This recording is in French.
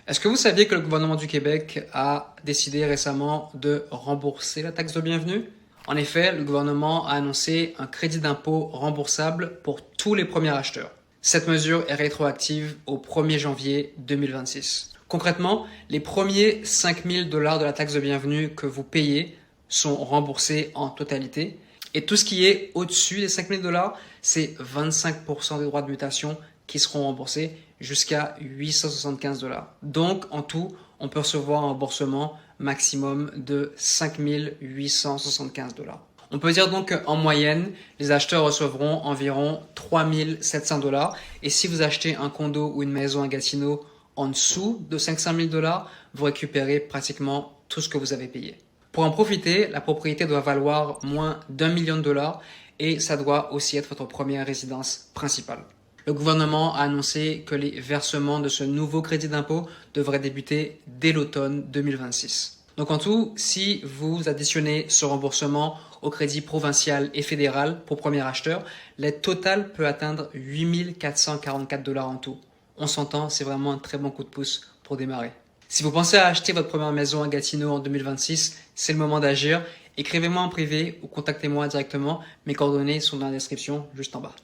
Est-ce que vous saviez que le gouvernement du Québec a décidé récemment de rembourser la taxe de bienvenue? En effet, le gouvernement a annoncé un crédit d'impôt remboursable pour tous les premiers acheteurs. Cette mesure est rétroactive au 1er janvier 2026. Concrètement, les premiers 5 000 $ de la taxe de bienvenue que vous payez sont remboursés en totalité. Et tout ce qui est au-dessus des 5 000 $, c'est 25% des droits de mutation qui seront remboursés jusqu'à 875 $. Donc, en tout, on peut recevoir un remboursement maximum de 5 875 $. On peut dire donc qu'en moyenne, les acheteurs recevront environ 3 700 $. Et si vous achetez un condo ou une maison à Gatineau en dessous de 500 000 $, vous récupérez pratiquement tout ce que vous avez payé. Pour en profiter, la propriété doit valoir moins d'1 million de dollars et ça doit aussi être votre première résidence principale. Le gouvernement a annoncé que les versements de ce nouveau crédit d'impôt devraient débuter dès l'automne 2026. Donc en tout, si vous additionnez ce remboursement au crédit provincial et fédéral pour premier acheteur, l'aide totale peut atteindre 8 444 $ en tout. On s'entend, c'est vraiment un très bon coup de pouce pour démarrer. Si vous pensez à acheter votre première maison à Gatineau en 2026, c'est le moment d'agir. Écrivez-moi en privé ou contactez-moi directement. Mes coordonnées sont dans la description juste en bas.